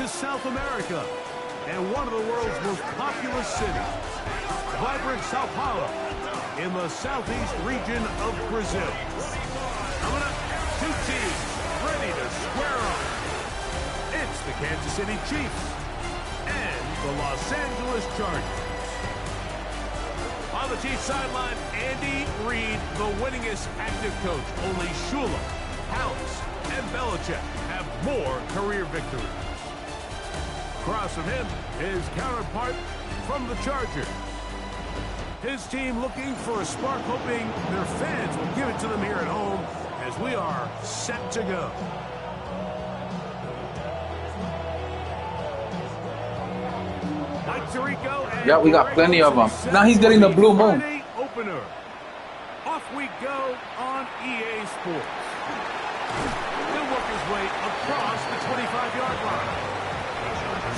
to South America and one of the world's most populous cities, vibrant Sao Paulo in the southeast region of Brazil. Coming up, two teams ready to square off. It's the Kansas City Chiefs and the Los Angeles Chargers. On the Chiefs sideline, Andy Reid, the winningest active coach. Only Shula, House, and Belichick have more career victories. Across from him, his counterpart from the Chargers. His team looking for a spark, hoping their fans will give it to them here at home as we are set to go. Mike Tirico and yeah, we got plenty of them. Now he's getting the blue moon. Opener. Off we go on EA Sports. He'll work his way across the 25-yard line.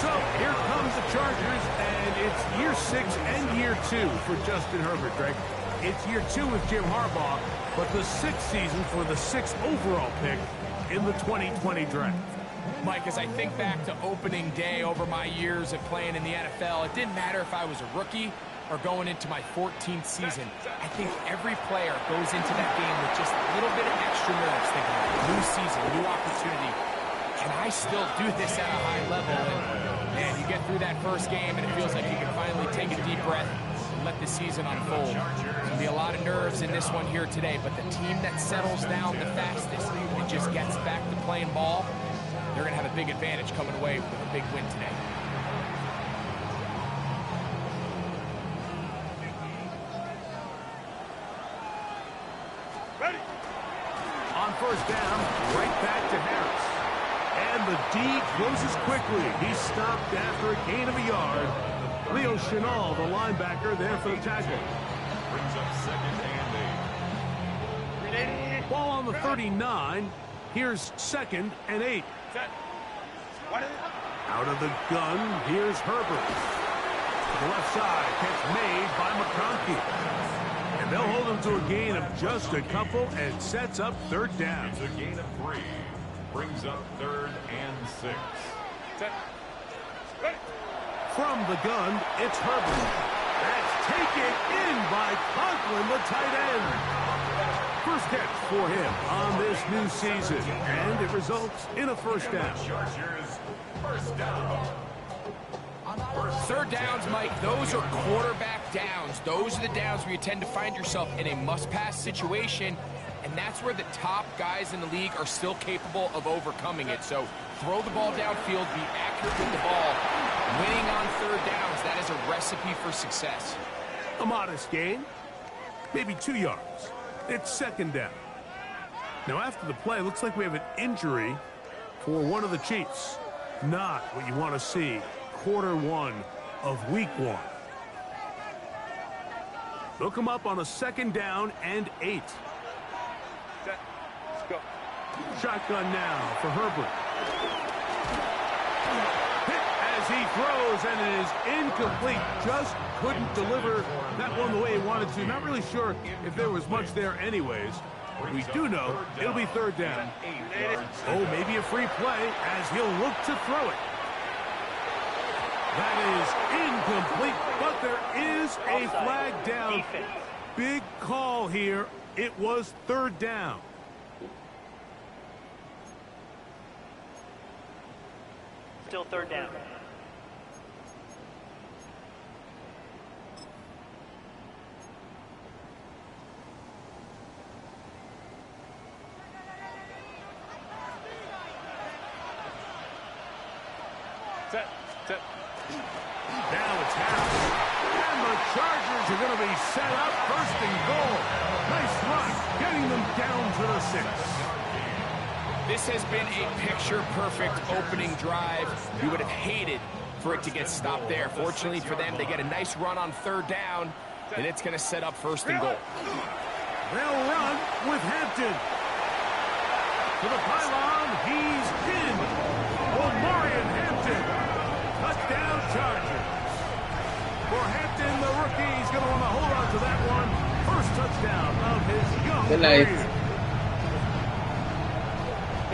So here comes the Chargers, and it's year 6 and year 2 for Justin Herbert, Greg. It's year 2 with Jim Harbaugh, but the 6th season for the 6th overall pick in the 2020 draft. Mike, as I think back to opening day over my years of playing in the NFL, it didn't matter if I was a rookie or going into my 14th season. I think every player goes into that game with just a little bit of extra nerves, thinking, new season, new opportunity. And I still do this at a high level. And, man, you get through that first game, and it feels like you can finally take a deep breath and let the season unfold. There's going to be a lot of nerves in this one here today, but the team that settles down the fastest and just gets back to playing ball, they're going to have a big advantage coming away with a big win today. Ready. On first down, right back to Harris. And the D closes quickly. He's stopped after a gain of a yard. Leo Chenal, the linebacker, there for the tackle. Brings up 2nd and 8. Ball on the 39. Here's 2nd and 8. Out of the gun, here's Herbert. To the left side, catch made by McConkey. And they'll hold him to a gain of just a couple and sets up 3rd down. It's a gain of 3. Brings up 3rd and 6. From the gun, it's Herbert. That's taken in by Conklin, the tight end. First catch for him on this new season, and it results in a 1st down. Chargers, 1st down. 3rd downs, Mike, those are quarterback downs. Those are the downs where you tend to find yourself in a must-pass situation, and that's where the top guys in the league are still capable of overcoming it. So throw the ball downfield, be accurate with the ball. Winning on 3rd downs, that is a recipe for success. A modest gain, maybe 2 yards. It's 2nd down. Now after the play, looks like we have an injury for one of the Chiefs. Not what you want to see. Quarter 1 of week 1. They'll come up on a 2nd down and 8. Let's go. Shotgun now for Herbert. Hit as he throws, and it is incomplete. Just couldn't deliver that one the way he wanted to. Not really sure if there was much there anyways. We do know it'll be 3rd down. Oh, maybe a free play as he'll look to throw it. That is incomplete, but there is a flag down. Big call here. It was 3rd down. Still 3rd down. Set. Now it's Harris. And the Chargers are going to be set up 1st and goal. Nice run, getting them down to the 6. This has been a picture-perfect opening drive. You would have hated for it to get stopped there. Fortunately for them, they get a nice run on 3rd down, and it's going to set up 1st and goal. They'll run with Hampton. To the pylon, he's in. Omarion Hampton. Touchdown Chargers. For Hampton, the rookie, he's going to want to hold on to that one. First touchdown of his young Good night. career.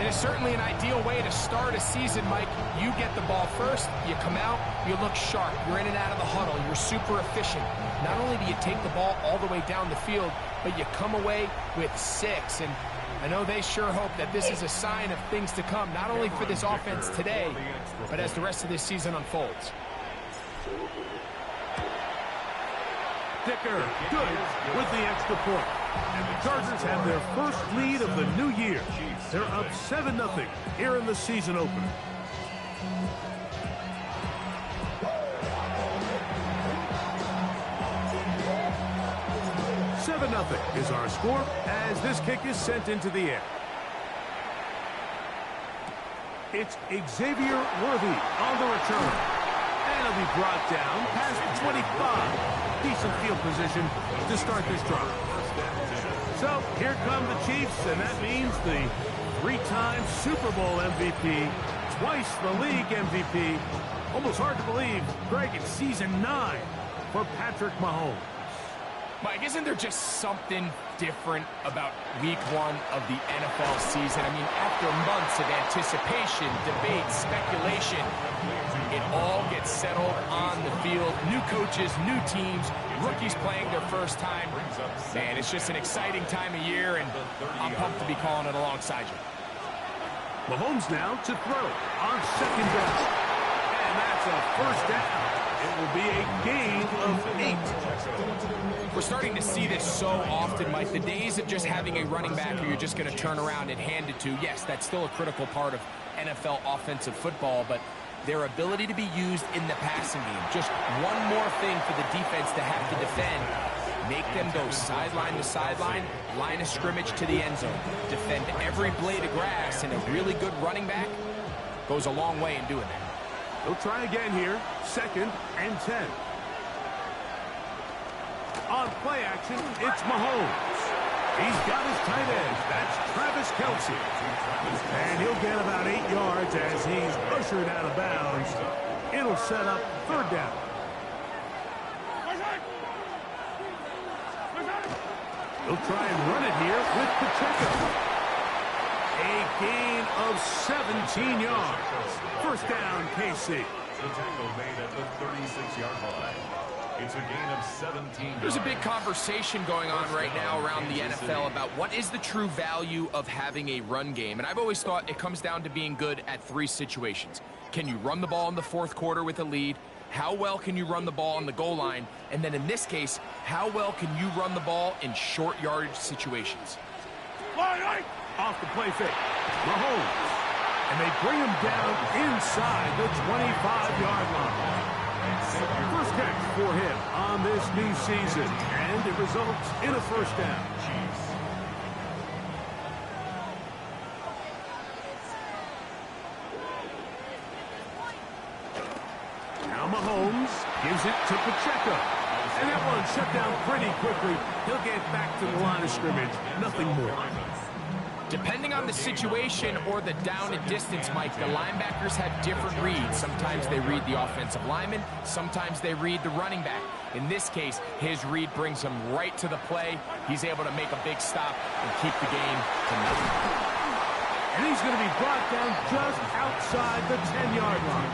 In a is certainly an ideal way to start a season, Mike. You get the ball first, you come out, you look sharp, you're in and out of the huddle, you're super efficient. Not only do you take the ball all the way down the field, but you come away with 6. And I know they sure hope that this is a sign of things to come, not only for this offense today, but as the rest of this season unfolds. Dicker, good with the extra point. And the Chargers have their first lead of the new year. They're up 7-0 here in the season opener. Is our score as this kick is sent into the air. It's Xavier Worthy on the return. And he'll be brought down past the 25. Decent field position to start this drive. So here come the Chiefs, and that means the 3-time Super Bowl MVP, twice the league MVP. Almost hard to believe, Greg, it's season 9 for Patrick Mahomes. Mike, isn't there just something different about week 1 of the NFL season? I mean, after months of anticipation, debate, speculation, it all gets settled on the field. New coaches, new teams, rookies playing their first time. Man, it's just an exciting time of year, and I'm pumped to be calling it alongside you. Mahomes now to throw on second down. And that's a first down. It will be a gain of 8. We're starting to see this so often, Mike. The days of just having a running back who you're just going to turn around and hand it to, yes, that's still a critical part of NFL offensive football, but their ability to be used in the passing game, just one more thing for the defense to have to defend. Make them go sideline to sideline, line of scrimmage to the end zone. Defend every blade of grass, and a really good running back goes a long way in doing that. They'll try again here, 2nd and 10. On play action, it's Mahomes. He's got his tight end. That's Travis Kelce. And he'll get about 8 yards as he's ushered out of bounds. It'll set up 3rd down. They'll try and run it here with Pacheco. A gain of 17 yards. First down, KC. The tackle made at the 36-yard line. It's a gain of 17. There's a big conversation going on right now around the NFL about what is the true value of having a run game. And I've always thought it comes down to being good at 3 situations. Can you run the ball in the 4th quarter with a lead? How well can you run the ball on the goal line? And then in this case, how well can you run the ball in short yardage situations? Off the play fake. Mahomes. And they bring him down inside the 25-yard line. First catch for him on this new season. And it results in a first down. Now Mahomes gives it to Pacheco. And that one shut down pretty quickly. He'll get back to the line of scrimmage. Nothing more. Depending on the situation or the down and distance, Mike, the linebackers have different reads. Sometimes they read the offensive lineman. Sometimes they read the running back. In this case, his read brings him right to the play. He's able to make a big stop and keep the game to nothing. And he's going to be brought down just outside the 10-yard line.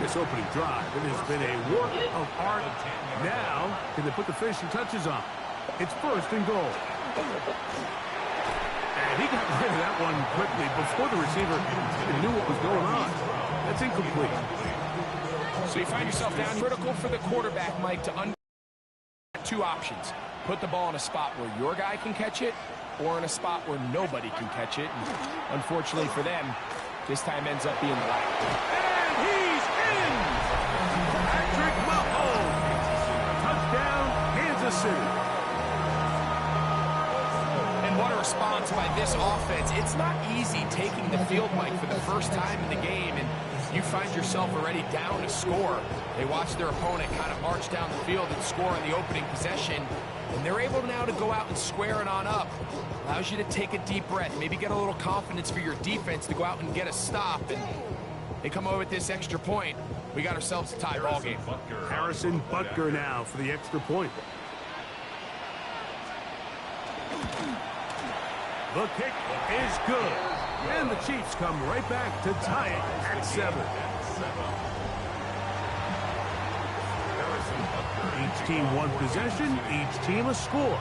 This opening drive, it has been a work of art. Now, can they put the finishing touches on? It's 1st and goal. And he got rid of that one quickly before the receiver even knew what was going on. That's incomplete. So you find yourself down. Critical for the quarterback, Mike, to 2 options. Put the ball in a spot where your guy can catch it or in a spot where nobody can catch it. And unfortunately for them, this time ends up being the latter. And he's in! Patrick Mahomes. Touchdown, Kansas City. What a response by this offense. It's not easy taking the field, Mike, for the first time in the game, and you find yourself already down to score. They watch their opponent kind of march down the field and score on the opening possession, and they're able now to go out and square it on up. Allows you to take a deep breath, maybe get a little confidence for your defense to go out and get a stop, and they come over with this extra point. We got ourselves a tie ball game. Harrison Butker now for the extra point. The kick is good. And the Chiefs come right back to tie it at 7. Each team one possession, each team a score.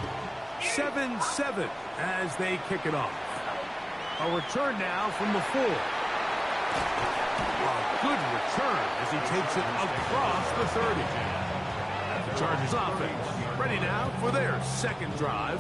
7-7 as they kick it off. A return now from the 4. A good return as he takes it across the 30. The Chargers offense ready now for their second drive.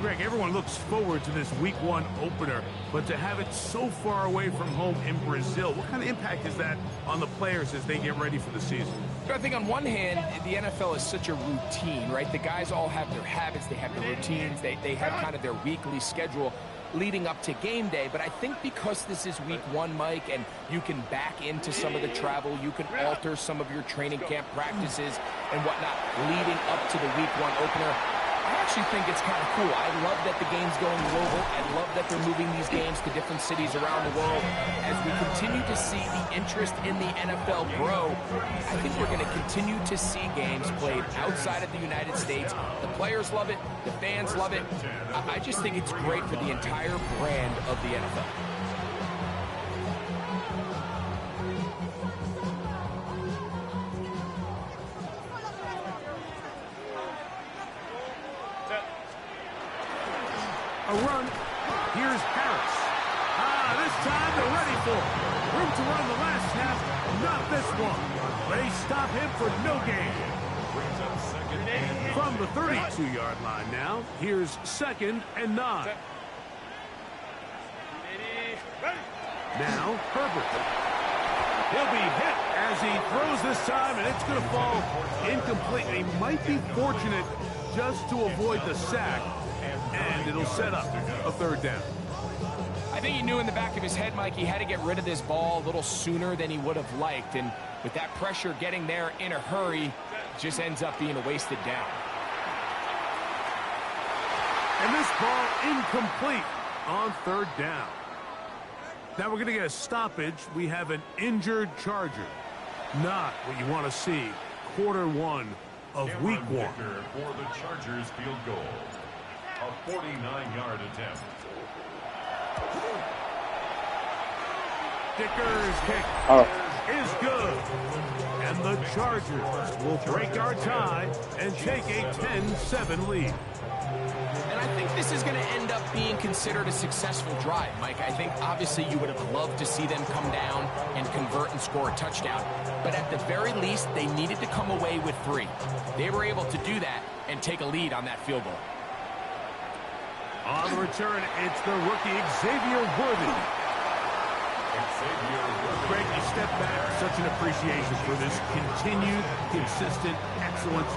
Greg, everyone looks forward to this Week 1 opener, but to have it so far away from home in Brazil, what kind of impact is that on the players as they get ready for the season? I think on one hand, the NFL is such a routine, right? The guys all have their habits, they have their routines, they have kind of their weekly schedule leading up to game day. But I think because this is Week 1, Mike, and you can back into some of the travel, you can alter some of your training camp practices and whatnot leading up to the Week 1 opener. I actually think it's kind of cool. I love that the game's going global. I love that they're moving these games to different cities around the world. As we continue to see the interest in the NFL grow, I think we're going to continue to see games played outside of the United States. The players love it. The fans love it. I just think it's great for the entire brand of the NFL. A run. Here's Harris. This time they're ready for it. Room to run the last snap. Not this one. They stop him for no gain. From the 32-yard line now, here's 2nd and 9. Now, Herbert. He'll be hit as he throws this time, and it's going to fall incomplete. He might be fortunate just to avoid the sack. And it'll set up a 3rd down. I think he knew in the back of his head, Mike, he had to get rid of this ball a little sooner than he would have liked. And with that pressure getting there in a hurry, it just ends up being a wasted down. And this ball incomplete on 3rd down. Now we're going to get a stoppage. We have an injured Charger. Not what you want to see. Quarter 1 of Week 1. For the Chargers field goal. A 49-yard attempt. Dicker's kick is good. And the Chargers will break our tie and take a 10-7 lead. And I think this is going to end up being considered a successful drive, Mike. I think obviously you would have loved to see them come down and convert and score a touchdown. But at the very least, they needed to come away with 3. They were able to do that and take a lead on that field goal. On the return, it's the rookie Xavier Worthy. Greg, you step back, such an appreciation for this continued, consistent excellence.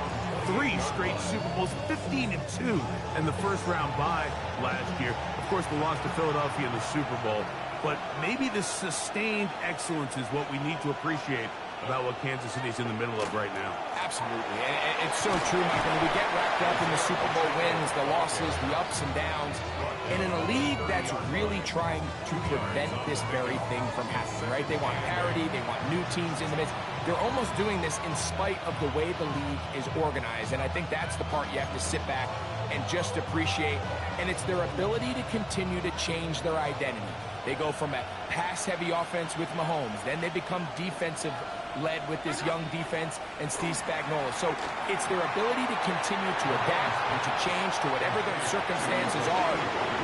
3 straight Super Bowls, 15-2 in the first-round bye last year. Of course, the loss to Philadelphia in the Super Bowl. But maybe the sustained excellence is what we need to appreciate about what Kansas City's in the middle of right now. Absolutely. And it's so true, Mike. When we get wrapped up in the Super Bowl wins, the losses, the ups and downs, and in a league that's really trying to prevent this very thing from happening, right? They want parity. They want new teams in the midst. They're almost doing this in spite of the way the league is organized. And I think that's the part you have to sit back and just appreciate. And it's their ability to continue to change their identity. They go from a pass-heavy offense with Mahomes. Then they become defensive-led with this young defense and Steve Spagnuolo. So it's their ability to continue to adapt and to change to whatever their circumstances are.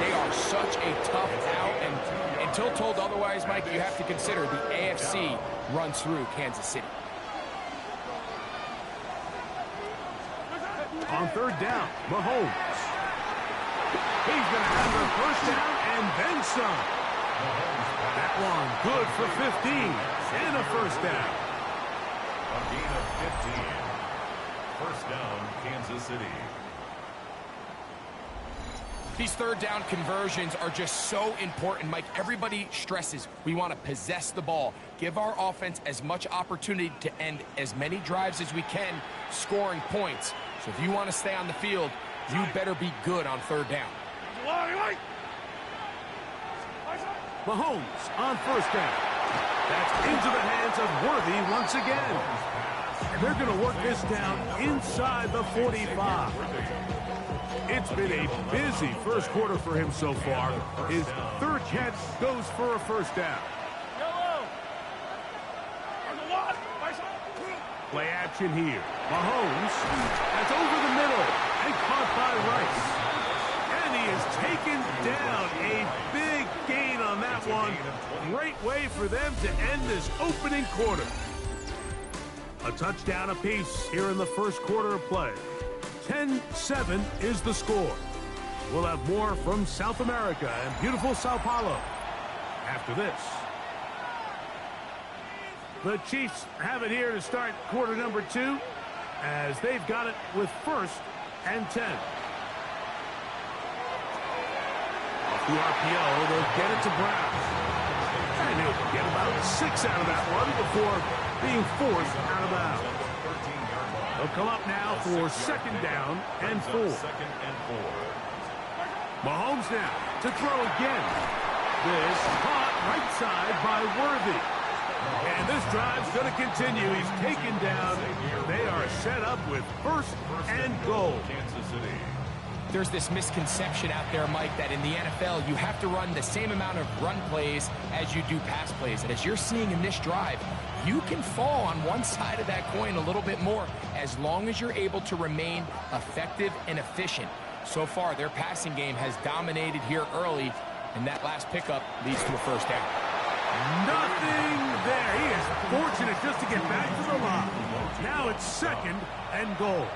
They are such a tough out. And until told otherwise, Mike, you have to consider the AFC runs through Kansas City. On 3rd down, Mahomes. He's going to have the 1st down and then some. That one good for 15 and a 1st down. A gain of 15. 1st down, Kansas City. These 3rd down conversions are just so important, Mike. Everybody stresses we want to possess the ball, give our offense as much opportunity to end as many drives as we can, scoring points. So if you want to stay on the field, you better be good on 3rd down. Mahomes on 1st down. That's into the hands of Worthy once again. And they're going to work this down inside the 45. It's been a busy first quarter for him so far. His third catch goes for a first down. Play action here. Mahomes that's over the middle and caught by Rice. And he is taken down. A big gain on that one. Great way for them to end this opening quarter. A touchdown apiece here in the first quarter of play. 10-7 is the score. We'll have more from South America and beautiful Sao Paulo after this. The Chiefs have it here to start quarter number 2 as they've got it with 1st and 10. Off the RPO, they'll get it to Brown. And he'll get about 6 out of that one before being forced out of bounds. They'll come up now for 2nd down and 4. Mahomes now to throw again. This caught right side by Worthy. And this drive's going to continue. He's taken down. They are set up with 1st and goal. Kansas City. There's this misconception out there, Mike, that in the NFL, you have to run the same amount of run plays as you do pass plays. And as you're seeing in this drive, you can fall on one side of that coin a little bit more as long as you're able to remain effective and efficient. So far, their passing game has dominated here early, and that last pickup leads to a first down. Nothing there. He is fortunate just to get back to the line. Now it's 2nd and goal.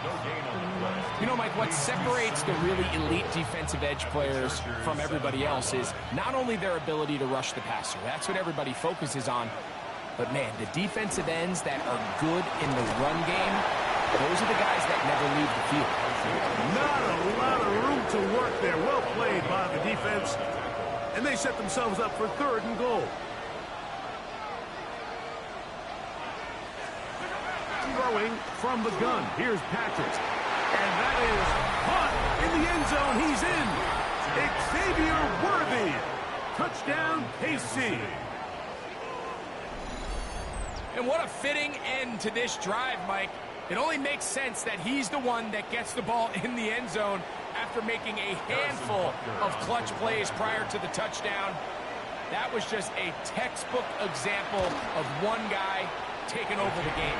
You know, Mike, what separates the really elite defensive edge players from everybody else is not only their ability to rush the passer. That's what everybody focuses on. But, man, the defensive ends that are good in the run game, those are the guys that never leave the field. Not a lot of room to work there. Well played by the defense. And they set themselves up for 3rd and goal. Throwing from the gun. Here's Patrick. And that is caught in the end zone. He's in. Xavier Worthy. Touchdown, KC. And what a fitting end to this drive, Mike. It only makes sense that he's the one that gets the ball in the end zone after making a handful of clutch plays prior to the touchdown. That was just a textbook example of one guy taking over the game.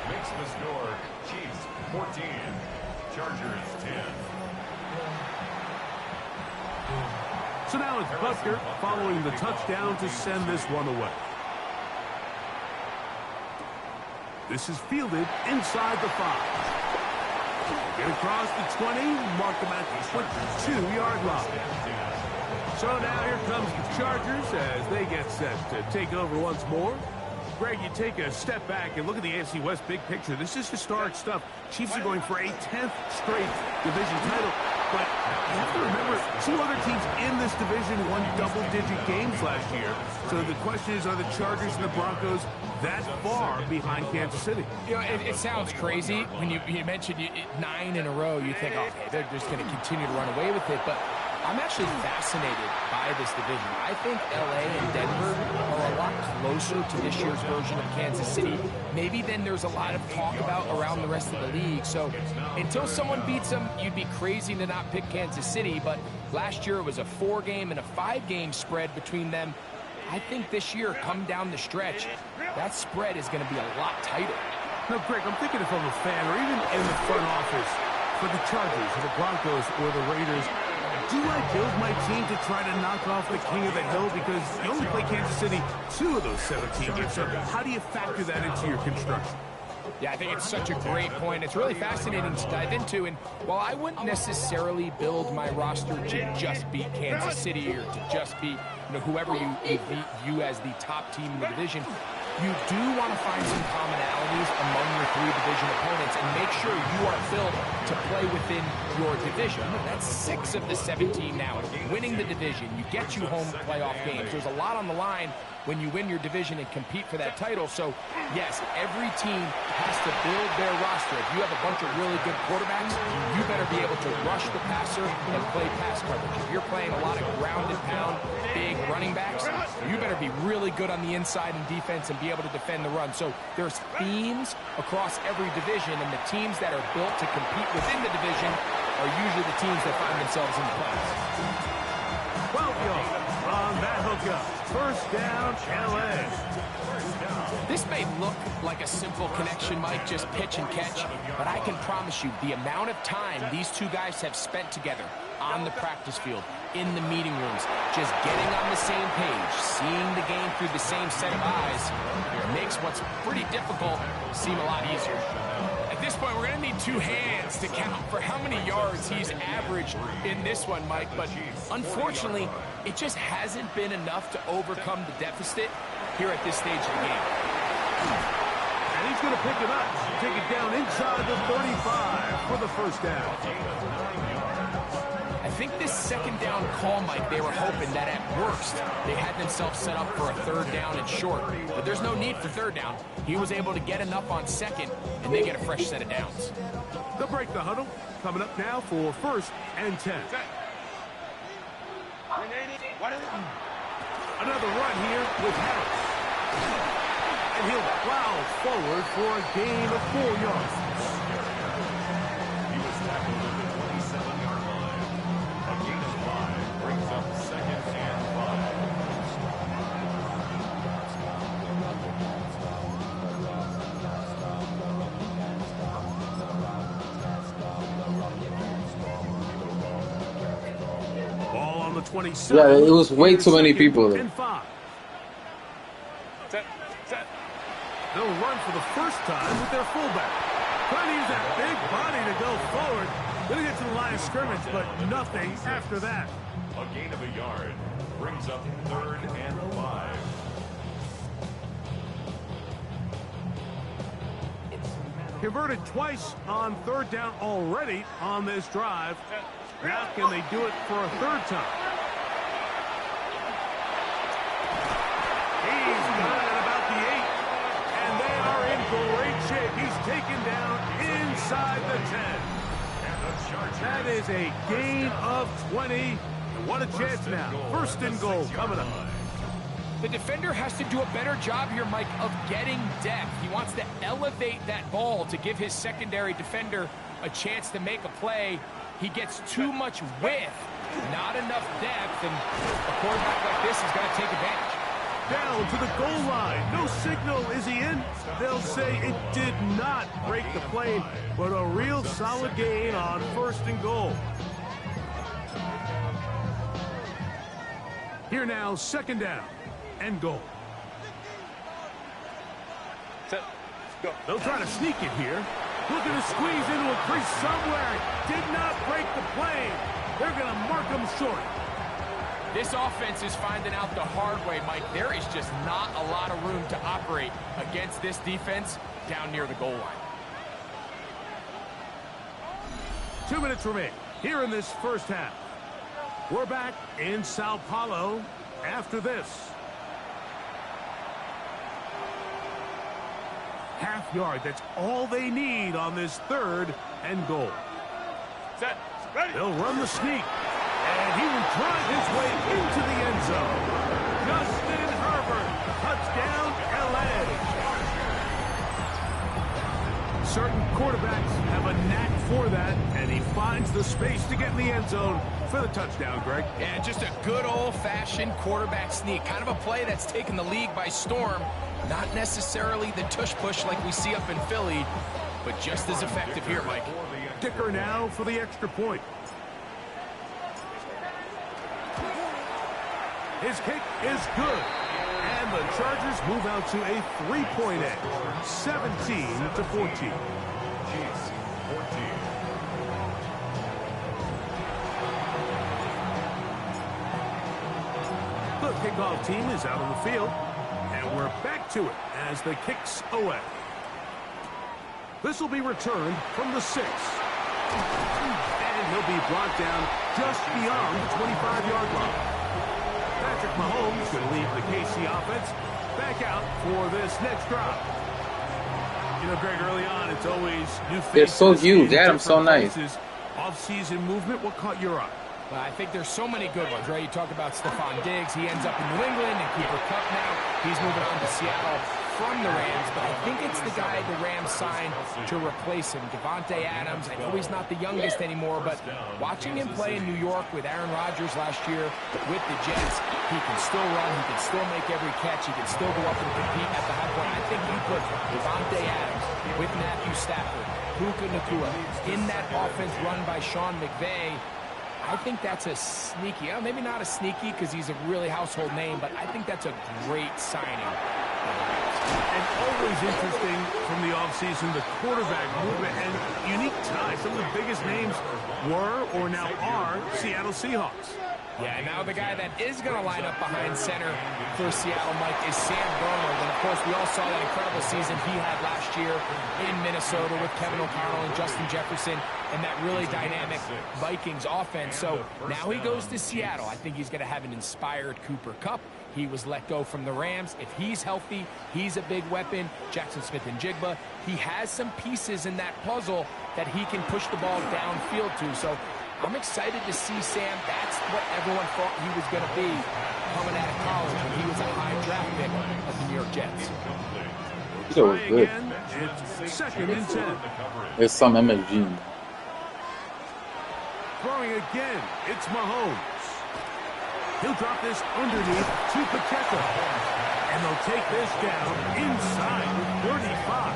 Makes the score Chiefs 14, Chargers 10. So now it's Butker following the touchdown to send this one away. This is fielded inside the 5. Get across the 20, mark them at the 22-yard line. So now here comes the Chargers as they get set to take over once more. Greg, you take a step back and look at the AFC West big picture. This is historic stuff. Chiefs are going for a 10th straight division title. But you have to remember, 2 other teams in this division won double-digit games last year. So the question is, are the Chargers and the Broncos that far behind Kansas City? You know, it sounds crazy. When you mentioned 9 in a row, you think, okay, they're just going to continue to run away with it. But I'm actually fascinated by this division. I think LA and Denver are a lot closer to this year's version of Kansas City, maybe than there's a lot of talk about around the rest of the league. So until someone beats them, you'd be crazy to not pick Kansas City. But last year it was a 4-game and a 5-game spread between them. I think this year, come down the stretch, that spread is going to be a lot tighter. No, Greg, I'm thinking if I'm a fan or even in the front office for the Chargers or the Broncos or the Raiders, do I build my team to try to knock off the king of the hill? Because you only play Kansas City 2 of those 17 games. So how do you factor that into your construction? Yeah, I think it's such a great point. It's really fascinating to dive into. And while I wouldn't necessarily build my roster to just beat Kansas City or to just beat whoever you view as the top team in the division, you do want to find some commonalities among your 3 division opponents and make sure you are built to play within your division. That's 6 of the 17 now. Winning the division, you get you home playoff games. There's a lot on the line when you win your division and compete for that title. So, yes, every team has to build their roster. If you have a bunch of really good quarterbacks, you better be able to rush the passer and play pass coverage. If you're playing a lot of ground and pound, big running backs, you better be really good on the inside in defense and be be able to defend the run. So there's themes across every division, and the teams that are built to compete within the division are usually the teams that find themselves in the playoffs. 12 yards on that hookup. First down, LA. This may look like a simple connection, Mike, just pitch and catch, but I can promise you the amount of time these two guys have spent together on the practice field, in the meeting rooms, just getting on the same page, seeing the game through the same set of eyes, makes what's pretty difficult seem a lot easier. At this point, we're going to need two hands to count for how many yards he's averaged in this one, Mike, but unfortunately, it just hasn't been enough to overcome the deficit here at this stage of the game. And he's going to pick it up, take it down inside the 35 for the first down. I think this second down call, Mike, they were hoping that at worst they had themselves set up for a third down and short. But there's no need for third down. He was able to get enough on second, and they get a fresh set of downs. They'll break the huddle. Coming up now for first and 10. Another run here with Harris. And he'll plow forward for a gain of 4 yards. He was tackled at the 27-yard line. A gain of 5 brings up second and 5. Ball on the 27. Yeah, it was way too many people there. And 5. They'll run for the first time with their fullback. Trying to use that big body to go forward. Gonna get to the line of scrimmage, but nothing after that. A gain of a yard brings up third and 5. Converted twice on third down already on this drive. Now can they do it for a third time? He's got it at about the 8. And they are in great shape. He's taken down inside the 10. That is a gain of 20. And what a chance now. First and goal coming up. The defender has to do a better job here, Mike, of getting depth. He wants to elevate that ball to give his secondary defender a chance to make a play. He gets too much width, not enough depth, and a quarterback like this is going to take advantage. Down to the goal line. No signal. Is he in? They'll say it did not break the plane, but a real solid gain on first and goal. Here now, second down and goal. They'll try to sneak it here. Looking to squeeze into a crease somewhere. Did not break the plane. They're going to mark him short. This offense is finding out the hard way, Mike. There is just not a lot of room to operate against this defense down near the goal line. 2 minutes remain here in this first half. We're back in Sao Paulo after this. Half yard, that's all they need on this third and goal. Set. Ready. They'll run the sneak. And he will drive his way into the end zone. Justin Herbert, touchdown, LA. Certain quarterbacks have a knack for that, and he finds the space to get in the end zone for the touchdown, Greg. Yeah, just a good old-fashioned quarterback sneak. Kind of a play that's taken the league by storm. Not necessarily the tush-push like we see up in Philly, but just as effective here, Mike. Dicker now for the extra point. His kick is good. And the Chargers move out to a 3-point edge, 17-14. The kickoff team is out on the field, and we're back to it as the kick's away. This will be returned from the 6. And he'll be brought down just beyond the 25-yard line. Patrick Mahomes going to leave the KC offense back out for this next drive. You know, Greg, early on, it's always new faces. They're so huge. Adam's so nice. Off-season movement, what caught your eye? Well, I think there's so many good ones, right? You talk about Stephon Diggs. He ends up in New England, and Cooper Kupp now. He's moving on to Seattle. from the Rams, but I think it's the guy the Rams signed to replace him, Devontae Adams. I know he's not the youngest anymore, but watching him play in New York with Aaron Rodgers last year with the Jets, he can still run, he can still make every catch, he can still go up and compete at the high point. I think you put Devontae Adams with Matthew Stafford, Puka Nacua, in that offense run by Sean McVay. I think that's a sneaky, maybe not a sneaky because he's a really household name, but I think that's a great signing. And always interesting from the offseason, the quarterback movement and unique ties. Some of the biggest names were or now are Seattle Seahawks. Yeah, and now the guy that is going to line up behind center for Seattle, Mike, is Sam Darnold. And, of course, we all saw that incredible season he had last year in Minnesota with Kevin O'Connell and Justin Jefferson and that really dynamic Vikings offense. So now he goes to Seattle. I think he's going to have an inspired Cooper Kupp. He was let go from the Rams. If he's healthy, he's a big weapon. Jackson Smith and Jigba. He has some pieces in that puzzle that he can push the ball downfield to. So I'm excited to see Sam. That's what everyone thought he was going to be coming out of college when he was a high draft pick of the New York Jets. That was good. Again, it's 2nd and 10. There's some MSG. Throwing again, it's Mahomes. He'll drop this underneath to Pacheco. And they'll take this down inside the 35.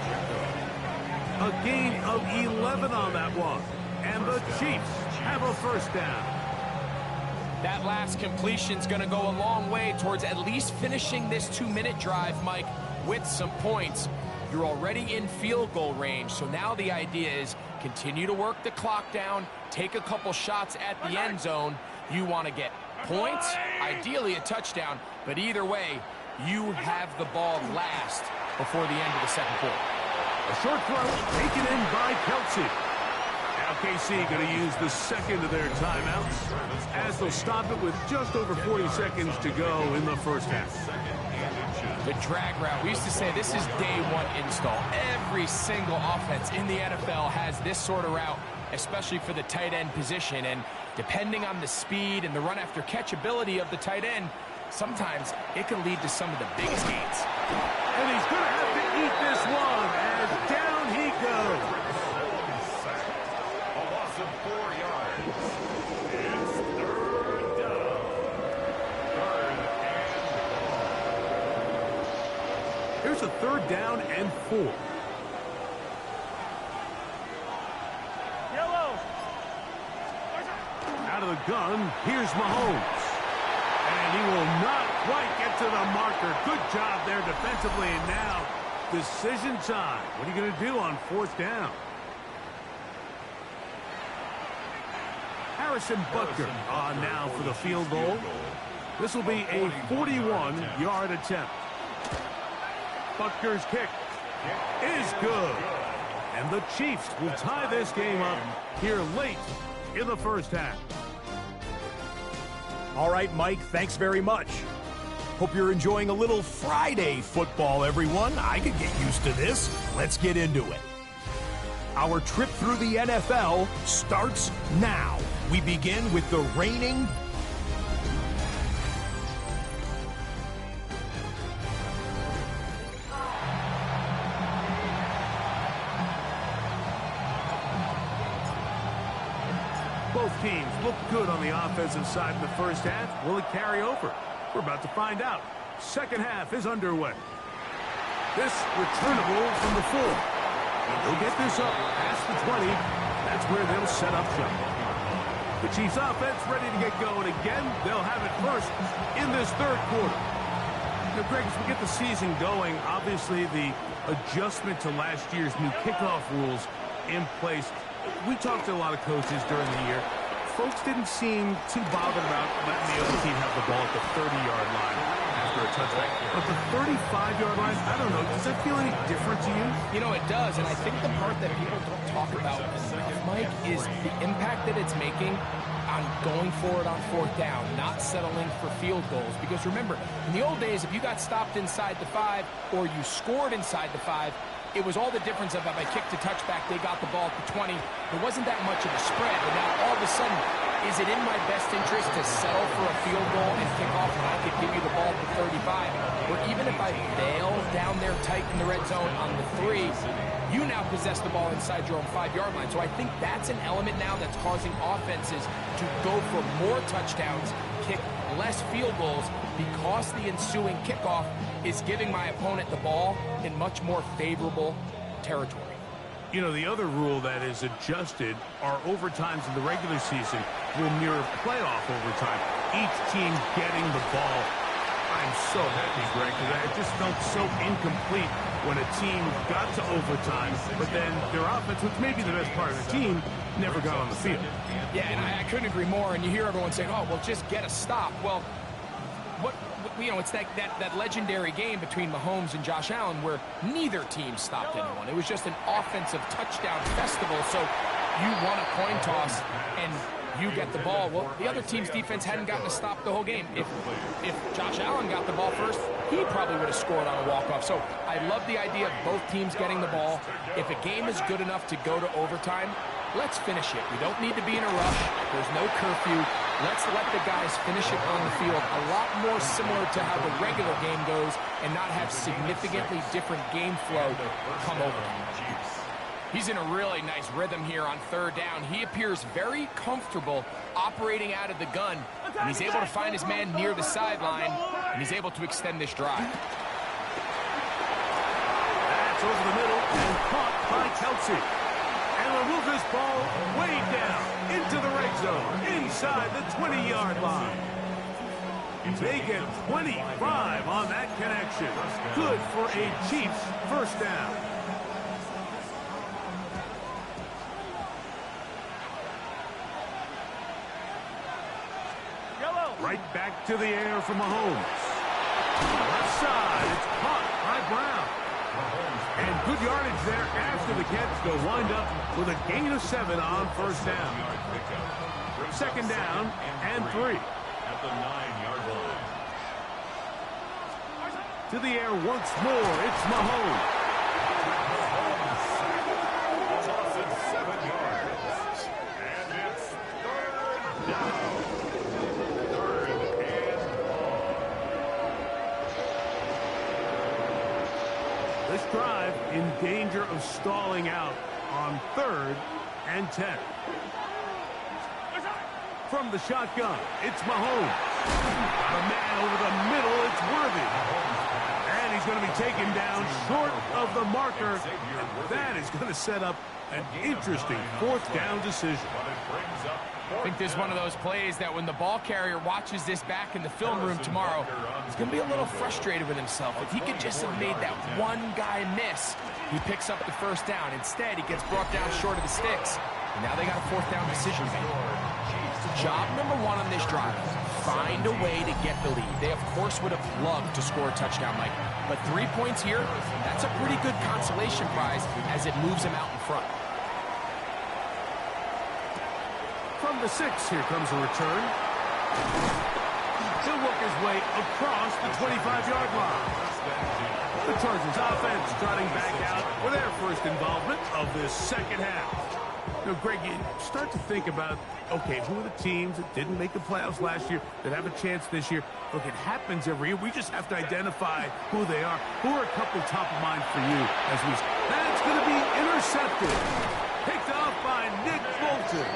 A gain of 11 on that one. And the Chiefs have a first down. That last completion's going to go a long way towards at least finishing this 2-minute drive, Mike, with some points. You're already in field goal range, so now the idea is continue to work the clock down, take a couple shots at the end zone. You want to get points, ideally a touchdown, but either way, you have the ball last before the end of the second quarter. A short throw taken in by Kelsey. Now KC going to use the second of their timeouts as they'll stop it with just over 40 seconds to go in the first half. The drag route. We used to say this is day one install. Every single offense in the NFL has this sort of route, especially for the tight end position. And depending on the speed and the run after catch ability of the tight end, sometimes it can lead to some of the biggest gains. And he's going to have to eat this one as down he goes. A loss of 4 yards. It's 3rd down. 3rd and 4. Here's a 3rd down and 4. Yellow. Out of the gun, here's Mahomes. And he will not quite get to the marker. Good job there defensively. And now, decision time. What are you going to do on 4th down? Harrison Butker on now for the field goal. This will be a 41-yard attempt. Butker's kick is good. And the Chiefs will tie this game up here late in the first half. All right, Mike, thanks very much. Hope you're enjoying a little Friday football, everyone. I could get used to this. Let's get into it. Our trip through the NFL starts now. We begin with the reigning Both teams look good on the offensive side in the first half. Will it carry over? We're about to find out. Second half is underway. This returnable from the 4. They'll get this up past the 20. That's where they'll set up shop. The Chiefs offense ready to get going again. They'll have it first in this 3rd quarter. Now, Greg, as we get the season going, obviously the adjustment to last year's new kickoff rules in place. We talked to a lot of coaches during the year. Folks didn't seem too bothered about letting the other team have the ball at the 30-yard line after a touchback. But the 35-yard line, I don't know, does that feel any different to you? You know, it does, and I think the part that people don't talk about enough, Mike, is the impact that it's making on going forward on 4th down, not settling for field goals. Because remember, in the old days, if you got stopped inside the 5 or you scored inside the 5, it was all the difference of if I kicked a touchback, they got the ball at the 20. There wasn't that much of a spread, but now all of a sudden, is it in my best interest to settle for a field goal and kick off when I could give you the ball at the 35? Or even if I bail down down there tight in the red zone on the 3, you now possess the ball inside your own 5-yard line. So I think that's an element now that's causing offenses to go for more touchdowns, kick less field goals, because the ensuing kickoff is giving my opponent the ball in much more favorable territory. You know, the other rule that is adjusted are overtimes in the regular season will mirror playoff overtime. Each team getting the ball. I'm so happy, Greg, because it just felt so incomplete when a team got to overtime, but then their offense, which may be the best part of the team, never got on the field. Yeah, and I couldn't agree more. And you hear everyone saying, oh, well, just get a stop. Well, it's that legendary game between Mahomes and Josh Allen where neither team stopped anyone. It was just an offensive touchdown festival. So you won a coin toss and you get the ball. Well, the other team's defense hadn't gotten a stop the whole game. If Josh Allen got the ball first, he probably would have scored on a walk-off. So I love the idea of both teams getting the ball. If a game is good enough to go to overtime, let's finish it. We don't need to be in a rush. There's no curfew. Let's let the guys finish it on the field. A lot more similar to how the regular game goes and not have significantly different game flow come over. He's in a really nice rhythm here on 3rd down. He appears very comfortable operating out of the gun, and he's able to find his man near the sideline, and he's able to extend this drive. That's over the middle and caught by Kelsey. And will move this ball way down into the red zone, inside the 20-yard line. They get 25 on that connection. Good for a Chiefs first down. Right back to the air for Mahomes. Left side, it's caught by Brown. And good yardage there after the catch. They'll wind up with a gain of 7 on first down. 2nd down and 3. At the 9-yard line. To the air once more, it's Mahomes. Tosses 7 yards. And it's 3rd down. This drive in danger of stalling out on 3rd and 10. From the shotgun, it's Mahomes. A man over the middle, it's Worthy. And he's going to be taken down short of the marker. And that is going to set up an interesting 4th down decision. I think this is one of those plays that when the ball carrier watches this back in the film room tomorrow, he's going to be a little frustrated with himself. If he could just have made that one guy miss, he picks up the first down. Instead, he gets brought down short of the sticks. And now they got a 4th down decision made. Job number 1 on this drive, find a way to get the lead. They, of course, would have loved to score a touchdown, Mike. But 3 points here, that's a pretty good consolation prize as it moves him out in front. From the 6, here comes a return. He'll work his way across the 25-yard line. The Chargers offense trotting back out for their first involvement of this second half. Now, Greg, you start to think about, okay, who are the teams that didn't make the playoffs last year that have a chance this year? Look, it happens every year. We just have to identify who they are. Who are a couple top of mind for you as we... That's going to be intercepted. Picked off by Nick Bolton.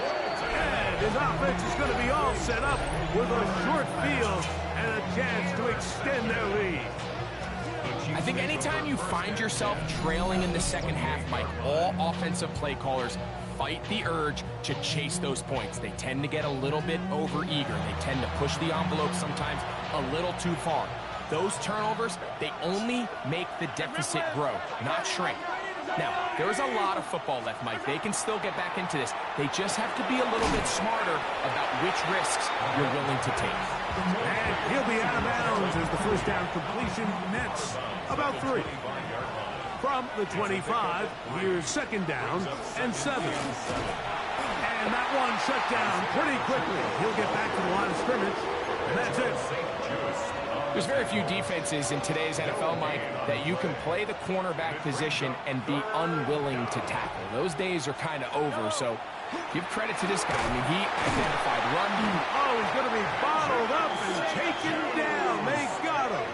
And his offense is going to be all set up with a short field and a chance to extend their lead. I think anytime you find yourself trailing in the second half, Mike, all offensive play callers fight the urge to chase those points. They tend to get a little bit overeager. They tend to push the envelope sometimes a little too far. Those turnovers, they only make the deficit grow, not shrink. Now, there's a lot of football left, Mike. They can still get back into this. They just have to be a little bit smarter about which risks you're willing to take. And he'll be out of bounds as the first down completion nets about 3. From the 25, here's 2nd down and 7. And that one shut down pretty quickly. He'll get back to the line of scrimmage, and that's it. There's very few defenses in today's NFL, Mike, that you can play the cornerback position and be unwilling to tackle. Those days are kind of over, so give credit to this guy. I mean, he identified run. Oh, he's going to be bottled up and taken down. They got him.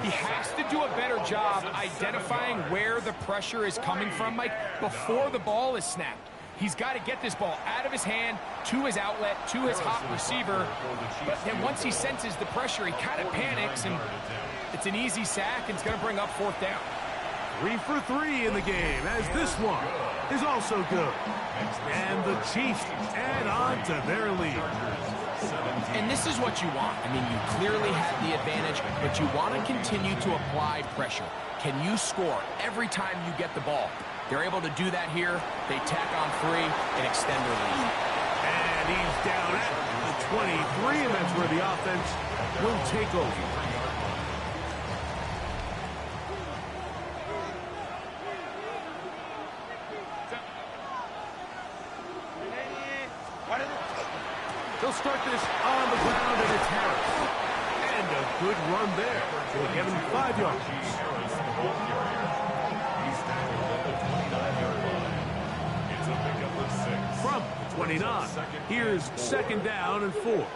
He has to do a better job identifying where the pressure is coming from, Mike, before the ball is snapped. He's got to get this ball out of his hand, to his outlet, to his hot receiver. But then once he senses the pressure, he kind of panics, and it's an easy sack, and it's going to bring up 4th down. 3 for 3 in the game, as this one is also good. And the Chiefs add on to their lead. And this is what you want. I mean, you clearly have the advantage, but you want to continue to apply pressure. Can you score every time you get the ball? They're able to do that here. They tack on 3 and extend their lead. And he's down at the 23, and that's where the offense will take over. They'll start this on the ground, and it's Harris. And a good run there. They'll get him 5 yards. From the 29, here's 2nd down and 4.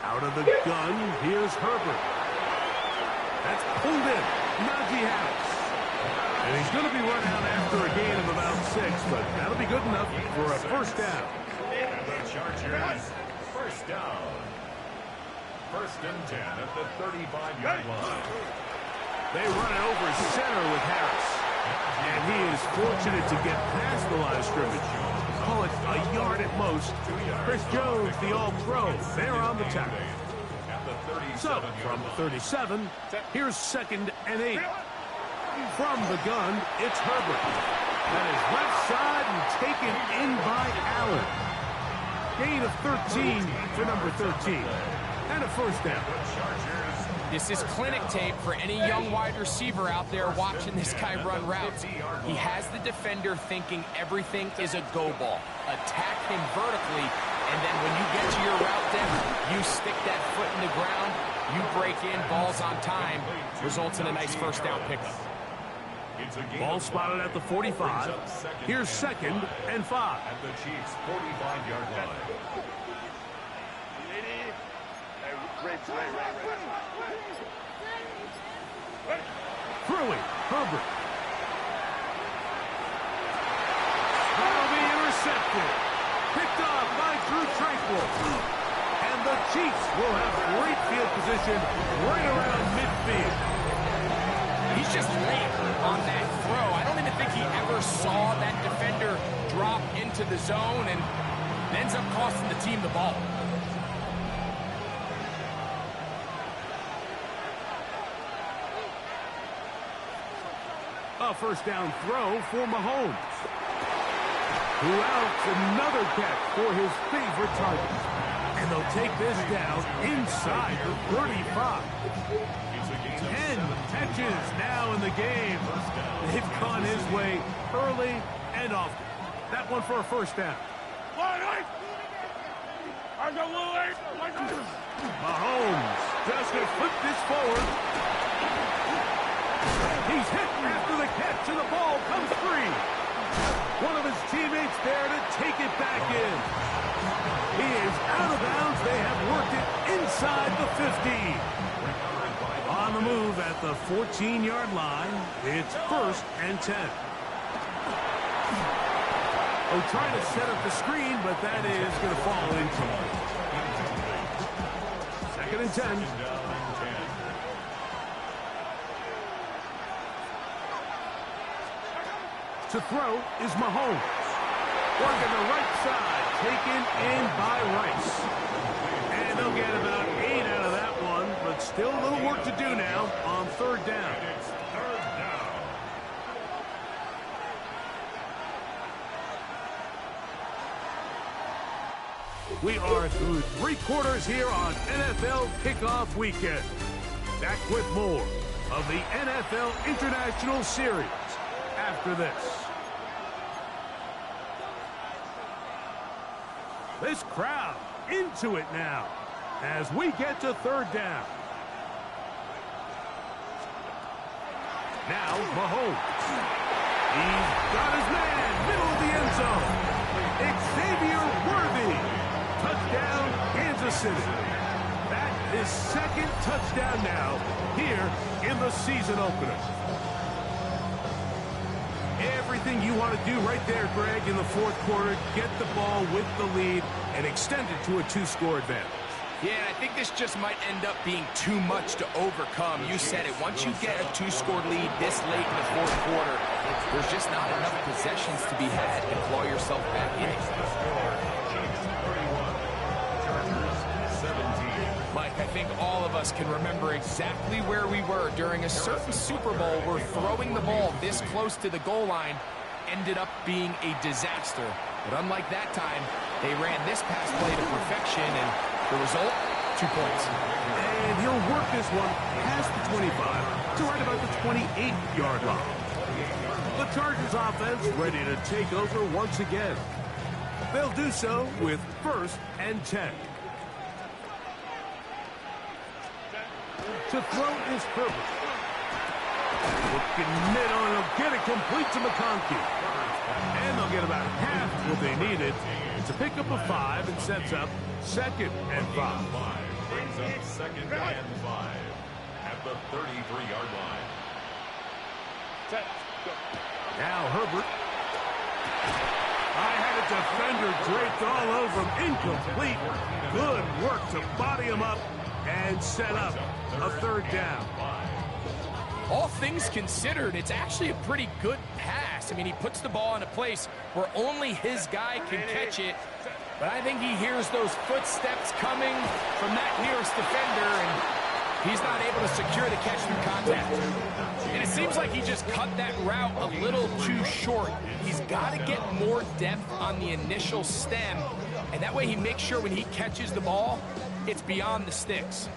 Out of the gun, here's Herbert. That's pulled in. Najee Harris. And he's going to be run out after a gain of about 6, but that'll be good enough for a 1st down. The Chargers, 1st down. 1st and 10 at the 35-yard line. They run it over center with Harris. And he is fortunate to get past the line of scrimmage. Call it a yard at most. Chris Jones, the all-pro, there on the tackle. So, from the 37, here's 2nd and 8. From the gun, it's Herbert. That is left side and taken in by Allen. Gain of 13 for number 13. And a 1st down. This is clinic tape for any young wide receiver out there watching this guy run routes. He has the defender thinking everything is a go ball. Attack him vertically, and then when you get to your route depth, you stick that foot in the ground, you break in, balls on time, results in a nice 1st down pickup. Ball spotted at the 45. Here's 2nd and 5. At the Chiefs' 45-yard line. Throwing, Herbert. That'll be intercepted. Picked off by Drew Tranquil. And the Chiefs will have great field position right around midfield. He's just late on that throw. I don't even think he ever saw that defender drop into the zone, and ends up costing the team the ball. A 1st down throw for Mahomes, who outs another catch for his favorite target. And they'll take this down inside the 35. 10 catches now in the game. They've gone his way early and often. That one for a 1st down. Mahomes just going to flip this forward. He's hit after the catch, and the ball comes free. One of his teammates there to take it back in. He is out of bounds. They have worked it inside the 50. On the move at the 14-yard line, it's 1st and 10. Oh, trying to set up the screen, but that is going to fall into it. 2nd and 10. To throw is Mahomes. Working the right side, taken in by Rice. And they'll get about 8 out of that one, but still a little work to do now on 3rd down. It's 3rd down. We are through 3 quarters here on NFL Kickoff Weekend. Back with more of the NFL International Series after this. This crowd into it now as we get to 3rd down. Now Mahomes. He's got his man, middle of the end zone. Xavier Worthy. Touchdown, Kansas vicinity. That is second touchdown now here in the season opener. Everything you want to do right there, Greg, in the fourth quarter, get the ball with the lead and extend it to a two-score advantage. Yeah, I think this just might end up being too much to overcome. You said it. Once you get a two-score lead this late in the fourth quarter, there's just not enough possessions to be had to claw yourself back in it. Mike, I think all of us can remember exactly where we were during a certain Super Bowl where throwing the ball this close to the goal line ended up being a disaster. But unlike that time, they ran this pass play to perfection, and the result, 2 points. And he'll work this one past the 25 to right about the 28-yard line. The Chargers offense ready to take over once again. They'll do so with 1st and 10. To throw is Herbert. Looking middle, and he'll get it complete to McConkey. And they'll get about half what they needed. It's a pickup of 5 and sets up 2nd and 5. Brings up 2nd and 5 at the 33-yard line. Set. Go. Now Herbert. I had a defender draped all over him. Incomplete. Good work to body him up and set up a 3rd down. All things considered, it's actually a pretty good pass. I mean, he puts the ball in a place where only his guy can catch it. But I think he hears those footsteps coming from that nearest defender, and he's not able to secure the catch through contact. And it seems like he just cut that route a little too short. He's got to get more depth on the initial stem, and that way he makes sure when he catches the ball, it's beyond the sticks.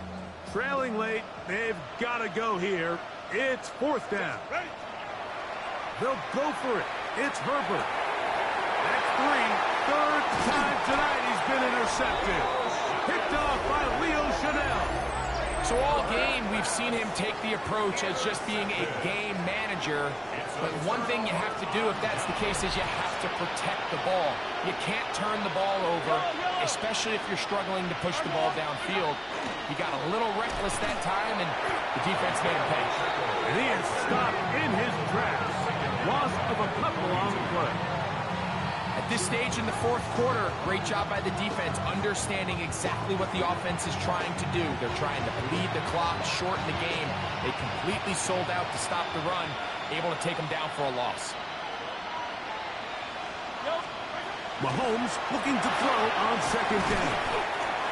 Trailing late, they've got to go here. It's 4th down. They'll go for it. It's Herbert. That's 3. 3rd time tonight he's been intercepted. Picked off by Leo Chanel. So all game, we've seen him take the approach as just being a game manager. But one thing you have to do if that's the case is you have to protect the ball. You can't turn the ball over, especially if you're struggling to push the ball downfield. He got a little reckless that time, and the defense made him pay. And he is stopped in his tracks. Loss of a couple on the play. At this stage in the fourth quarter, great job by the defense, understanding exactly what the offense is trying to do. They're trying to bleed the clock, shorten the game. They completely sold out to stop the run, able to take them down for a loss. Mahomes looking to throw on 2nd down.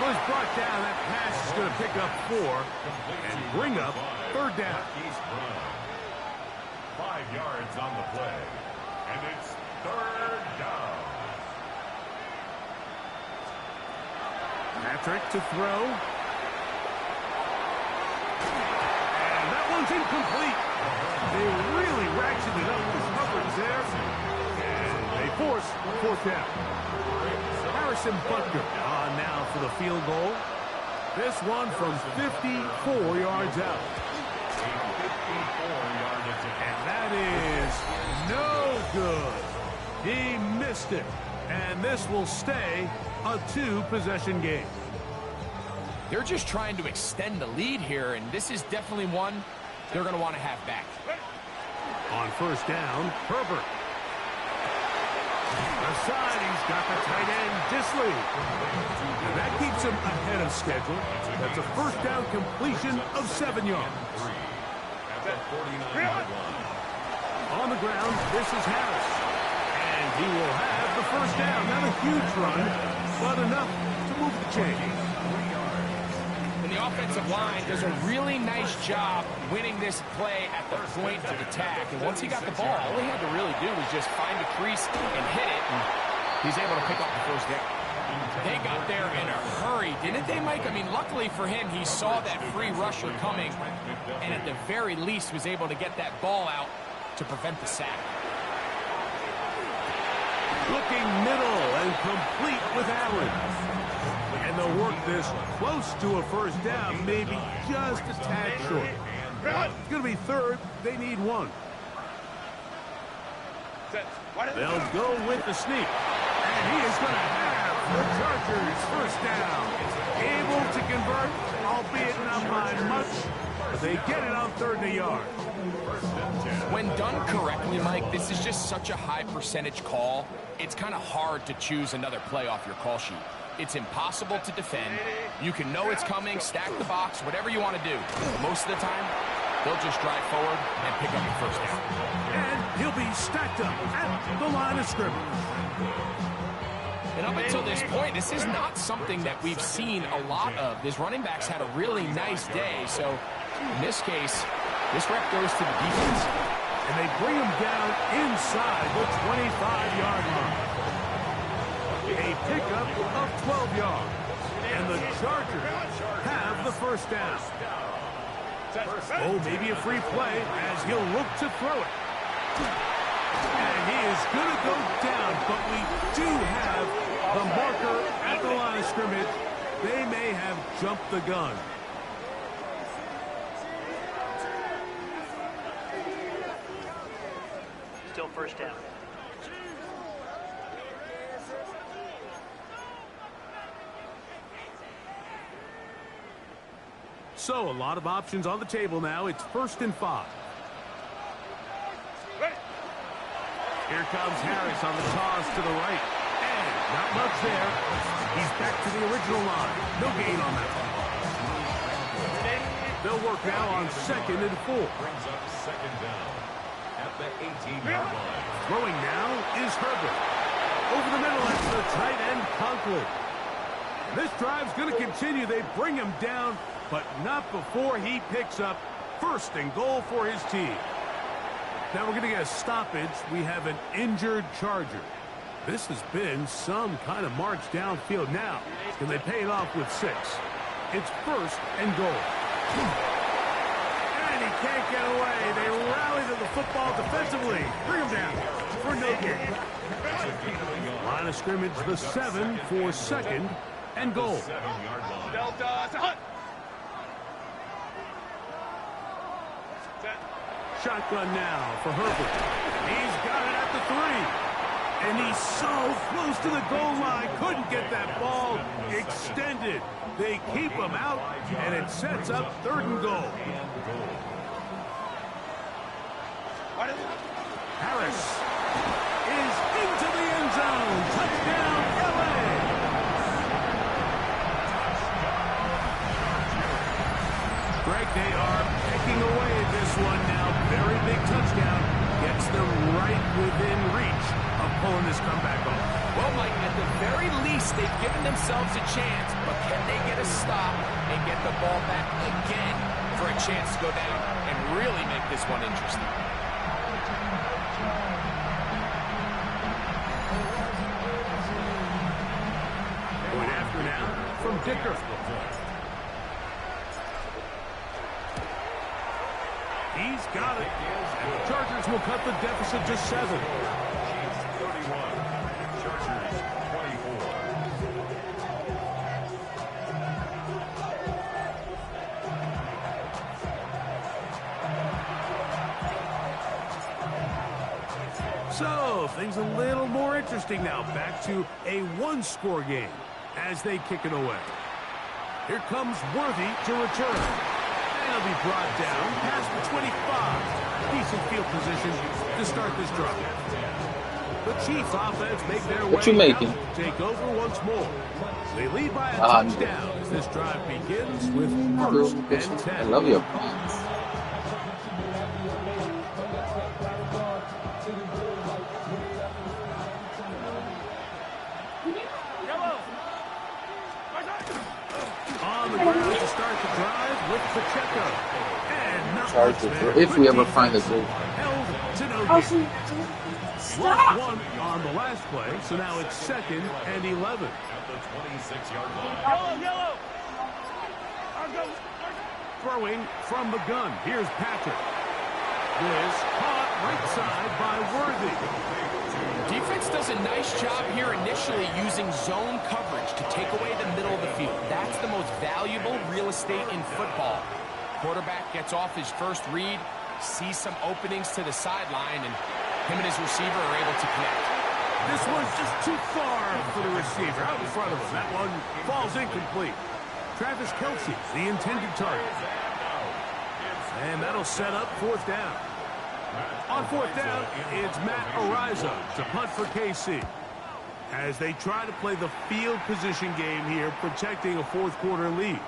Was brought down. That pass is going to pick up 4 and bring up 3rd down. 5 yards on the play, and it's 3rd down. Patrick to throw. And that one's incomplete. They really ratcheted up the coverage there. And they force 4th down. Harrison Butker on now for the field goal. This one from 54 yards out. And that is no good. He missed it. And this will stay a 2-possession game. They're just trying to extend the lead here, and this is definitely one they're going to want to have back. On 1st down, Herbert. Aside, he's got the tight end, Disley. And that keeps him ahead of schedule. That's a 1st down completion of 7 yards. On the ground, this is Harris. And he will have the 1st down. Not a huge run, but enough to move the chains. And the offensive line does a really nice job winning this play at the point of attack. And once he got the ball, all he had to really do was just find a crease and hit it. And he's able to pick up the 1st down. They got there in a hurry, didn't they, Mike? I mean, luckily for him, he saw that free rusher coming, and at the very least was able to get that ball out to prevent the sack. Looking middle and complete with Allen. And they'll work this close to a 1st down, maybe just a tad short. It's going to be 3rd. They need 1. They'll go with the sneak. And he is going to have the Chargers 1st down able to convert, albeit not by much, but they get it on 3rd and a yard. When done correctly, Mike, this is just such a high percentage call. It's kind of hard to choose another play off your call sheet. It's impossible to defend. You can know it's coming, stack the box, whatever you want to do. Most of the time, they'll just drive forward and pick up the first down. And he'll be stacked up at the line of scrimmage. And up until this point, this is not something that we've seen a lot of. This running back's had a really nice day, so in this case, this rep goes to the defense. And they bring him down inside the 25-yard line. A pickup of 12 yards. And the Chargers have the first down. Oh, maybe a free play as he'll look to throw it. And he is going to go down, but we do have the marker at the line of scrimmage. They may have jumped the gun. Still first down. So a lot of options on the table now. It's 1st and 5. Here comes Harris on the toss to the right. And not much there. He's back to the original line. No gain on that one. They'll work now on 2nd and 4. Brings up 2nd down at the 18-yard line. Throwing now is Herbert. Over the middle, that's the tight end, Conklin. This drive's going to continue. They bring him down, but not before he picks up 1st and goal for his team. Now we're going to get a stoppage. We have an injured Charger. This has been some kind of march downfield now. Can they pay it off with 6? It's 1st and goal. And he can't get away. They rally to the football defensively. Bring him down for no gain. Line of scrimmage, the 7 for 2nd and goal. 7-yard line. Delta. Shotgun now for Herbert. He's got it at the 3. And he's so close to the goal line. Couldn't get that ball extended. They keep him out, and it sets up 3rd and goal. Harris is into the end zone. Touchdown, LA. Greg, they are picking away at this one now. Very big touchdown. Gets them right within reach of pulling this comeback off. Well, Mike, at the very least, they've given themselves a chance, but can they get a stop and get the ball back again for a chance to go down and really make this one interesting? Going after now from Dicker. He's got it. And the Chargers will cut the deficit to 7. 31. Chargers 24. So, things a little more interesting now. Back to a 1-score game as they kick it away. Here comes Worthy to return. And he'll be brought down past the 25. Decent field position to start this drive. The Chiefs offense make their way out, take over once more. They lead by a touchdown as this drive begins with 1st and 10. I love your On the ground to start the drive with Pacheco. And not Chargers, if we ever find a goal. held to no gain. Lost 1 on the last play, so now it's 2nd and 11. At the 26-yard line. Yellow. Throwing from the gun. Here's Patrick. This caught right side by Worthy. Defense does a nice job here initially using zone coverage to take away the middle of the field. That's the most valuable real estate in football. Quarterback gets off his first read, sees some openings to the sideline, and him and his receiver are able to connect. This one's just too far for the receiver out in front of him. That one falls incomplete. Travis Kelce, the intended target. And that'll set up fourth down. On fourth down, it's Matt Ariza to punt for KC. As they try to play the field position game here, protecting a fourth quarter lead.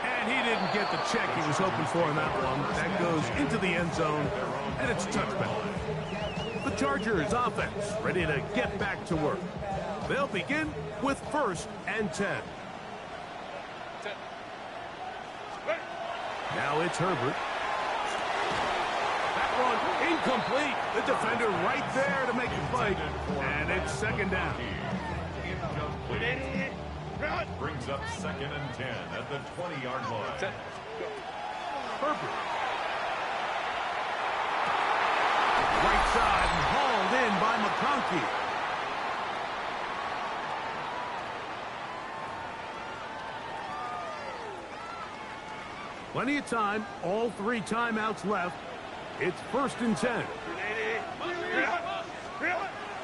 And he didn't get the check he was hoping for in that one. That goes into the end zone, and it's a touchback. The Chargers offense ready to get back to work. They'll begin with 1st and 10. Now it's Herbert. That one incomplete. The defender right there to make the fight. And it's 2nd down. Brings up 2nd and 10 at the 20-yard line. Herbert. Right side and hauled in by McConkey. Plenty of time. All 3 timeouts left. It's 1st and 10.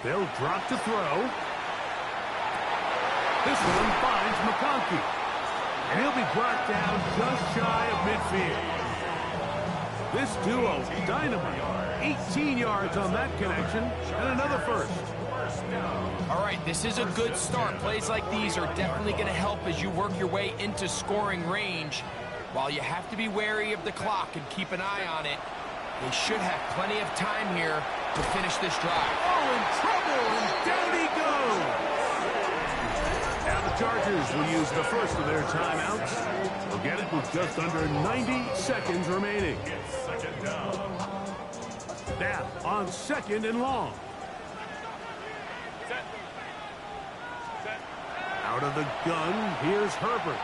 They'll drop to throw. This one finds McConkey. And he'll be brought down just shy of midfield. This duo, dynamite. 18 yards on that connection, and another first. All right, this is a good start. Plays like these are definitely going to help as you work your way into scoring range. While you have to be wary of the clock and keep an eye on it, they should have plenty of time here to finish this drive. Oh, in trouble, and down he goes. Now the Chargers will use the first of their timeouts. They'll get it with just under 90 seconds remaining. Now on 2nd and long. Out of the gun, here's Herbert.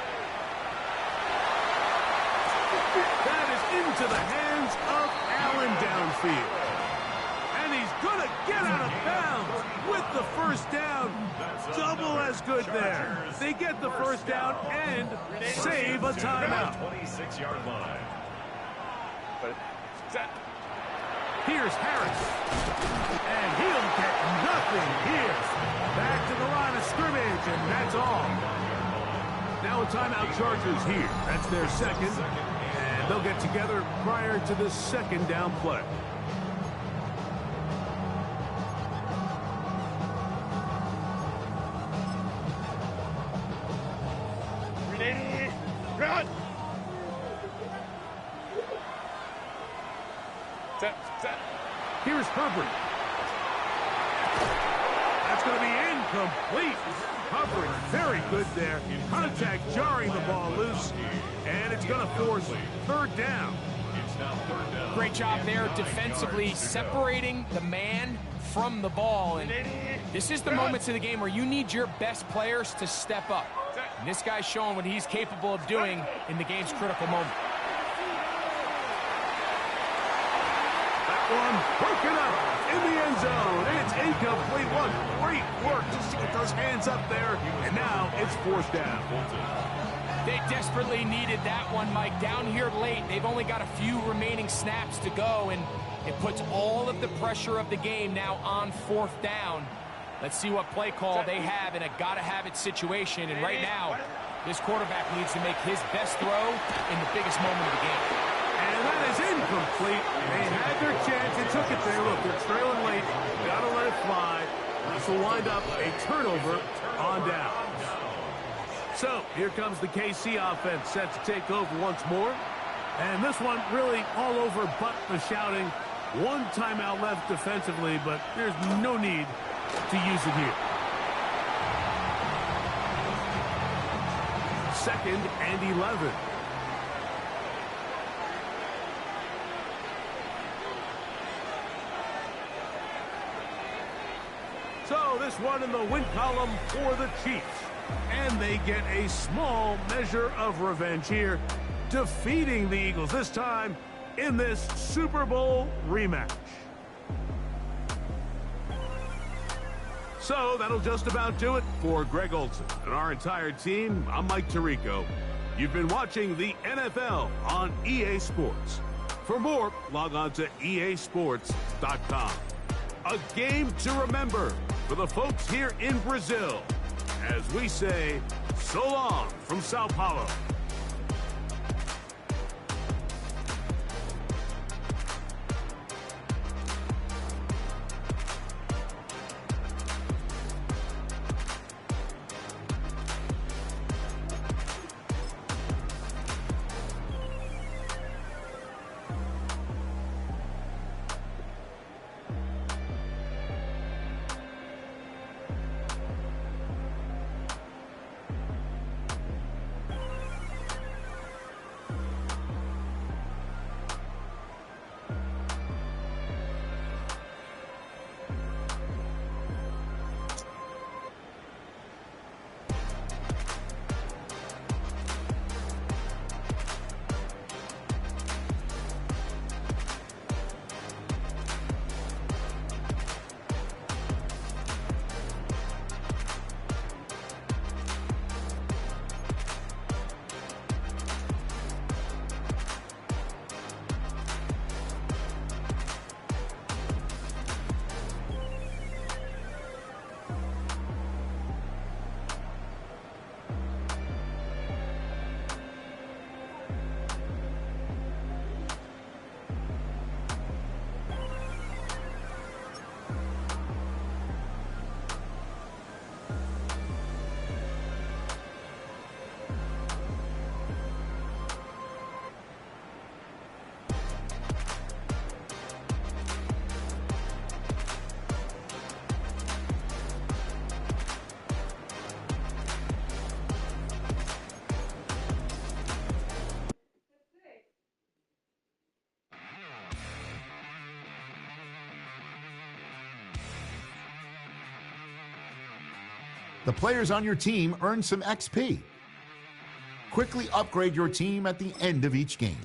That is into the hands of Allen downfield. And he's going to get out of bounds with the first down. Double as good there. They get the first down and save a timeout. 26-yard line. Here's Harris. And he'll get nothing here. Back to the line of scrimmage, and that's all. Now a timeout Chargers here. That's their 2nd. And they'll get together prior to this 2nd down play. Here's Herbert. That's going to be incomplete. Covering very good there. Contact jarring the ball loose. And it's going to force 3rd down. Great job there defensively, separating the man from the ball. And this is the moments of the game where you need your best players to step up. And this guy's showing what he's capable of doing in the game's critical moment. That one broken up in the end zone. It's incomplete. One great work just to get those hands up there. And now it's 4th down. They desperately needed that one, Mike. Down here late, they've only got a few remaining snaps to go, and it puts all of the pressure of the game now on 4th down. Let's see what play call they have in a gotta-have-it situation. And right now, this quarterback needs to make his best throw in the biggest moment of the game. And that is incomplete. They had their chance. They took it there. Look, they're trailing late. Got to let it fly. This will wind up a turnover on down. So here comes the KC offense set to take over once more. And this one really all over but the shouting. One timeout left defensively, but there's no need to use it here. 2nd and 11. So this one in the win column for the Chiefs. And they get a small measure of revenge here, defeating the Eagles, this time in this Super Bowl rematch. So that'll just about do it for Greg Olson and our entire team. I'm Mike Tirico. You've been watching the NFL on EA Sports. For more, log on to easports.com. A game to remember for the folks here in Brazil. As we say, So long from Sao Paulo. The players on your team earn some XP. Quickly upgrade your team at the end of each game.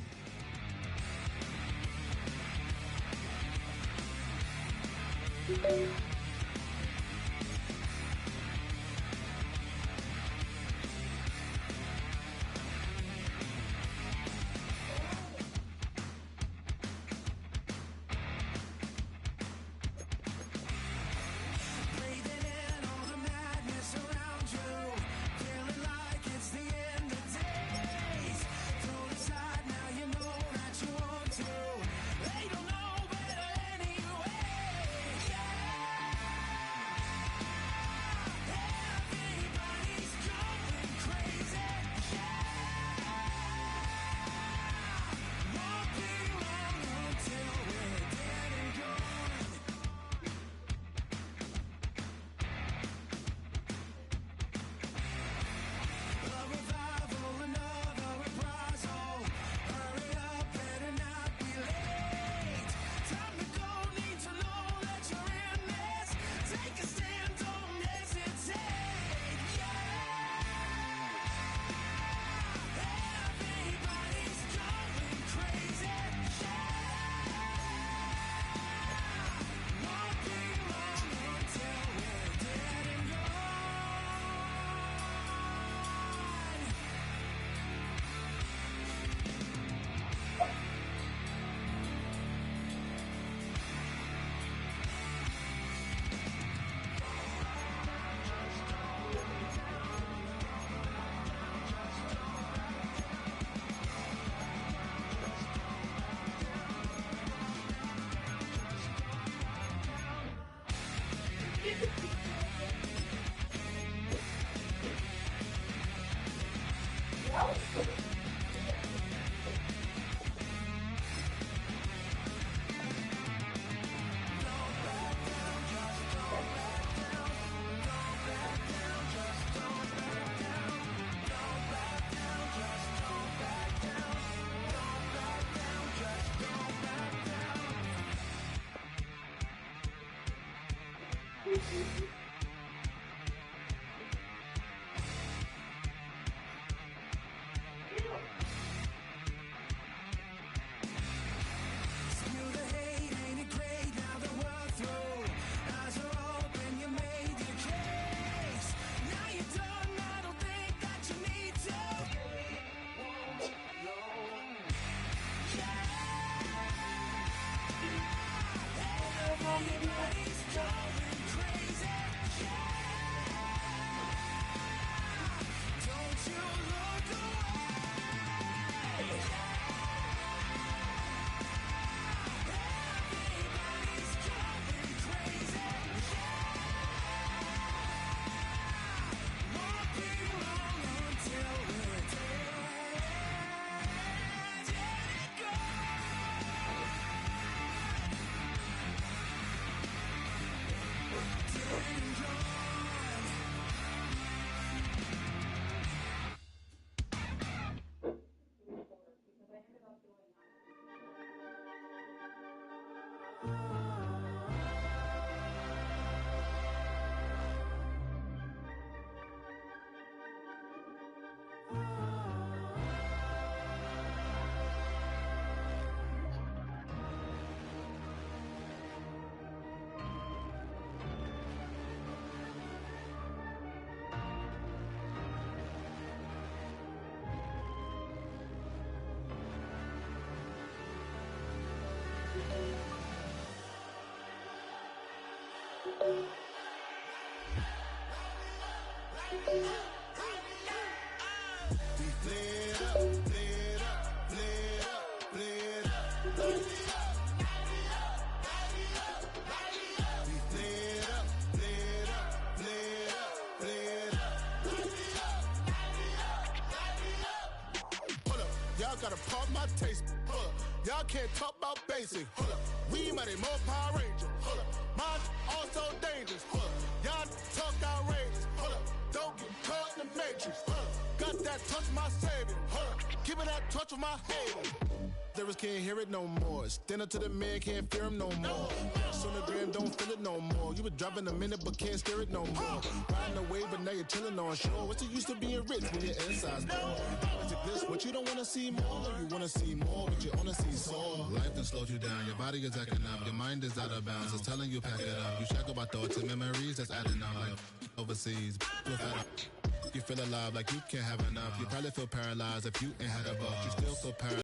We flared up, flared up, flared up, flared up. We flared up, flared up, flared up, flared up. Hold up, y'all gotta pump my taste. Hold up, y'all can't talk about basic. Hold up, we mighty more Power Ranger. Hold up, mine also dangerous. Hold up, y'all talk outrageous. Hold up, don't get caught in the matrix. Hold up, got that touch my savior. Hold up, give me that touch of my hater. There can't hear it no more. Stand up to the man, can't fear him no more. Sonogram don't feel it no more. You been dropping a minute but can't steer it no more. Riding away but now you're chilling on shore. What's the use of being rich when your inside's poor? Is it this what you don't wanna see more? You wanna see more but you wanna see sore. Life done slowed you down. Your body is acting up. Your mind is out of bounds. It's telling you pack it up. You shackle by thoughts and memories that's adding up. Like overseas. You feel alive like you can't have enough. You probably feel paralyzed if you ain't had a buck. You still feel paralyzed.